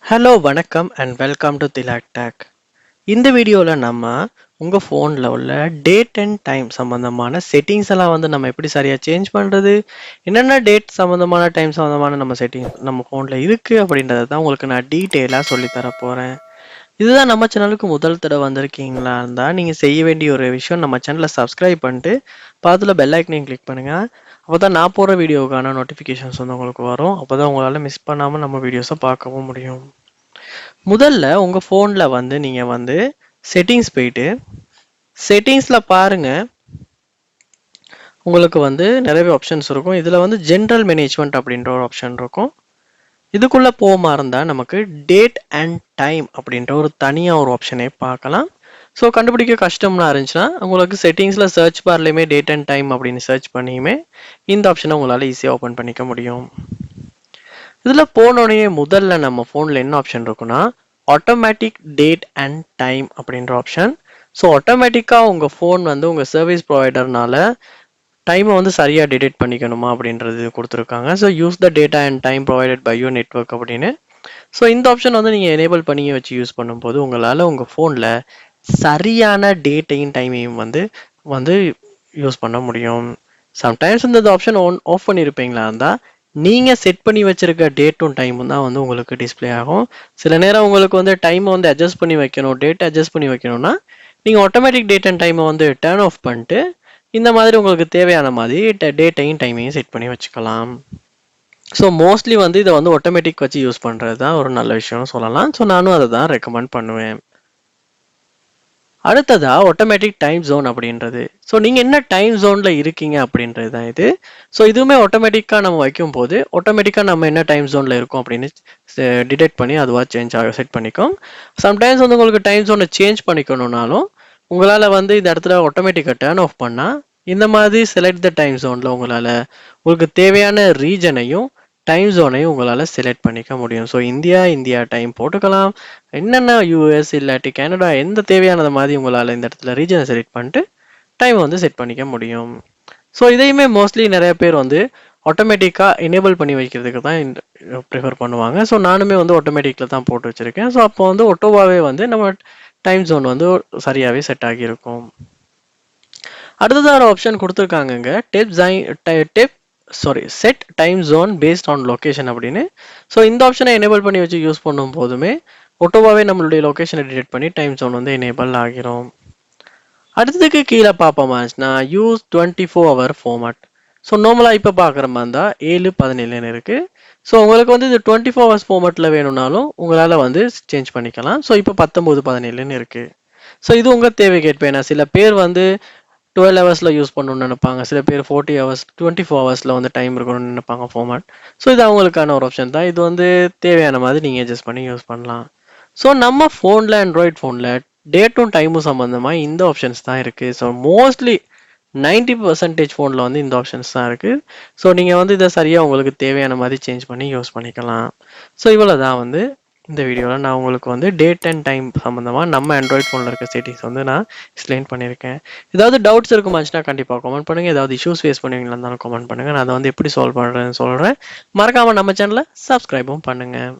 Hello வணக்கம் and welcome to Thilak take. இந்த வீடியோவில் நம்ம உங்கள் ஃபோனில் உள்ள டேட் அண்ட் டைம் சம்மந்தமான செட்டிங்ஸ் எல்லாம் நம்ம எப்படி சரியாக சேஞ்ச் பண்ணுறது, என்னென்ன டேட் சம்மந்தமான டைம் சம்மந்தமான நம்ம செட்டிங்ஸ் நம்ம ஃபோனில் இருக்குது அப்படின்றத தான் உங்களுக்கு நான் டீட்டெயிலாக சொல்லித்தர போகிறேன். இதுதான் நம்ம சேனலுக்கு முதல் தடவை வந்திருக்கீங்களா இருந்தால் நீங்கள் செய்ய வேண்டிய ஒரு விஷயம், நம்ம சேனலை சப்ஸ்கிரைப் பண்ணிட்டு பக்கத்தில் பெல் ஐக்கனையும் கிளிக் பண்ணுங்கள். அப்போ தான் நான் போகிற வீடியோவுக்கான நோட்டிஃபிகேஷன்ஸ் உங்களுக்கு வரும். அப்போ தான் உங்களால் மிஸ் பண்ணாமல் நம்ம வீடியோஸை பார்க்கவும் முடியும். முதல்ல உங்கள் ஃபோனில் நீங்கள் செட்டிங்ஸ் போயிட்டு செட்டிங்ஸில் பாருங்கள். உங்களுக்கு நிறைய ஆப்ஷன்ஸ் இருக்கும். இதில் ஜென்ரல் மேனேஜ்மெண்ட் அப்படின்ற ஒரு ஆப்ஷன் இருக்கும். இதுக்குள்ளே போகாமல் இருந்தால் நமக்கு டேட் அண்ட் டைம் அப்படின்ற ஒரு தனியாக ஒரு ஆப்ஷனே பார்க்கலாம். ஸோ கண்டுபிடிக்க கஷ்டம்னா இருந்துச்சுன்னா உங்களுக்கு செட்டிங்ஸில் சர்ச் பார்லையுமே டேட் அண்ட் டைம் அப்படின்னு சர்ச் பண்ணியுமே இந்த ஆப்ஷனை உங்களால் ஈஸியாக ஓப்பன் பண்ணிக்க முடியும். இதில் போனோடனே முதல்ல நம்ம ஃபோனில் என்ன ஆப்ஷன் இருக்குன்னா ஆட்டோமேட்டிக் டேட் அண்ட் டைம் அப்படின்ற ஆப்ஷன். ஸோ ஆட்டோமேட்டிக்காக உங்கள் ஃபோன் உங்கள் சர்வீஸ் ப்ரொவைடர்னால டைமை சரியாக டிடெக்ட் பண்ணிக்கணுமா அப்படின்றது கொடுத்துருக்காங்க. So use the data and time provided by your network அப்படின்னு. ஸோ இந்த ஆப்ஷன் நீங்கள் எனேபிள் பண்ணி வச்சு யூஸ் பண்ணும்போது உங்களால் உங்கள் ஃபோனில் சரியான டேட்டையும் டைமையும் வந்து யூஸ் பண்ண முடியும். சம்டைம்ஸ் இந்த ஆப்ஷன் ஆஃப் பண்ணியிருப்பீங்களா இருந்தால் நீங்கள் செட் பண்ணி வச்சிருக்க டேட்டும் டைமும் தான் உங்களுக்கு டிஸ்பிளே ஆகும். சில நேரம் உங்களுக்கு டைமை அட்ஜஸ்ட் பண்ணி வைக்கணும், டேட் அட்ஜஸ்ட் பண்ணி வைக்கணும்னா நீங்கள் ஆட்டோமேட்டிக் டேட் அண்ட் டைமை டர்ன் ஆஃப் பண்ணிட்டு இந்த மாதிரி உங்களுக்கு தேவையான மாதிரி டேட்டையும் டைமையும் செட் பண்ணி வச்சுக்கலாம். ஸோ மோஸ்ட்லி இதை ஆட்டோமேட்டிக் வச்சு யூஸ் பண்ணுறது தான் ஒரு நல்ல விஷயம்னு சொல்லலாம். ஸோ நானும் அதை தான் ரெக்கமெண்ட் பண்ணுவேன். அடுத்ததா ஆட்டோமேட்டிக் டைம் ஜோன் அப்படின்றது. ஸோ நீங்கள் என்ன டைம் ஜோனில் இருக்கீங்க அப்படின்றது தான் இது. ஸோ இதுவுமே ஆட்டோமேட்டிக்காக நம்ம வைக்கும் போது ஆட்டோமேட்டிக்காக நம்ம என்ன டைம் ஜோனில் இருக்கோம் அப்படின்னு டிடெக்ட் பண்ணி அதுவாக சேஞ்ச் ஆக செட் பண்ணிக்கும். சம்டைம்ஸ் உங்களுக்கு டைம் ஜோனை சேஞ்ச் பண்ணிக்கணும்னாலும் உங்களால் இந்த இடத்துல ஆட்டோமேட்டிக்காக டர்ன் ஆஃப் பண்ணால் இந்த மாதிரி செலக்ட் த டைம் ஜோனில் உங்களால் உங்களுக்கு தேவையான ரீஜனையும் டைம் ஜோனையும் உங்களால் செலக்ட் பண்ணிக்க முடியும். ஸோ இந்தியா டைம் போட்டுக்கலாம். என்னென்ன யூஎஸ் இல்லாட்டி கனடா எந்த தேவையானது மாதிரி உங்களால் இந்த இடத்துல ரீஜனை செலக்ட் பண்ணிட்டு டைம் செட் பண்ணிக்க முடியும். ஸோ இதையுமே மோஸ்ட்லி நிறைய பேர் ஆட்டோமேட்டிக்காக எனேபிள் பண்ணி வைக்கிறதுக்கு தான் ப்ரிஃபர் பண்ணுவாங்க. ஸோ நானுமே ஆட்டோமேட்டிக்கில் தான் போட்டு வச்சுருக்கேன். ஸோ அப்போ ஒட்டோவாவே நம்ம டைம் ஜோன் சரியாகவே செட் ஆகியிருக்கும். அடுத்ததாக ஒரு ஆப்ஷன் கொடுத்துருக்காங்கங்க, set time zone based on location அப்படின்னு. ஸோ இந்த ஆப்ஷனை எனேபிள் பண்ணி வச்சு யூஸ் பண்ணும் போதுமே ஒட்டோவாவே நம்மளுடைய லொக்கேஷனை டிடெக்ட் பண்ணி டைம் ஜோன் எனேபிள் ஆகிரும். அடுத்ததுக்கு கீழே பார்ப்போமாச்சுன்னா யூஸ் 24 hour ஃபார்மேட். ஸோ நார்மலாக இப்போ பார்க்குற மாதிரி இருந்தால் 7:17 இருக்குது. ஸோ உங்களுக்கு இது 24 hours ஃபார்மேட்டில் வேணும்னாலும் உங்களால் சேஞ்ச் பண்ணிக்கலாம். ஸோ இப்போ 19:17 இருக்குது. ஸோ இது உங்கள் தேவைக்கேற்ப. ஏன்னா சில பேர் 12 ஹவர்ஸில் யூஸ் பண்ணணும்னு நினைப்பாங்க, சில பேர் 40 hours 24 ஹவர்ஸில் டைம் இருக்கணும்னு நினைப்பாங்க ஃபார்மேட். ஸோ இது அவங்களுக்கான ஒரு ஆப்ஷன் தான். இது தேவையான மாதிரி நீங்கள் அட்ஜஸ்ட் பண்ணி யூஸ் பண்ணலாம். ஸோ நம்ம ஃபோனில் ஆண்ட்ராய்ட் ஃபோனில் டேட்டும் டைமும் சம்மந்தமாக இந்த ஆப்ஷன்ஸ் தான் இருக்குது. ஸோ மோஸ்ட்லி 90% ஃபோனில் இந்த ஆப்ஷன்ஸ் தான் இருக்குது. ஸோ நீங்கள் இதை சரியாக உங்களுக்கு தேவையான மாதிரி சேஞ்ச் பண்ணி யூஸ் பண்ணிக்கலாம். ஸோ இவ்வளோ தான் இந்த வீடியோவில் நான் உங்களுக்கு டேட் அண்ட் டைம் சம்மந்தமாக நம்ம ஆண்ட்ராய்ட் ஃபோனில் இருக்க செட்டிங்ஸ் நான் எக்ஸ்பிளைன் பண்ணியிருக்கேன். ஏதாவது டவுட்ஸ் இருக்குமாச்சுன்னா கண்டிப்பாக கமெண்ட் பண்ணுங்கள். ஏதாவது இஷ்யூஸ் ஃபேஸ் பண்ணுவீங்களா இருந்தாலும் கமெண்ட் பண்ணுங்கள். நான் அதை எப்படி சால்வ் பண்ணுறேன்னு சொல்கிறேன். மறக்காமல் நம்ம சேனலை சப்ஸ்கிரைபும் பண்ணுங்கள்.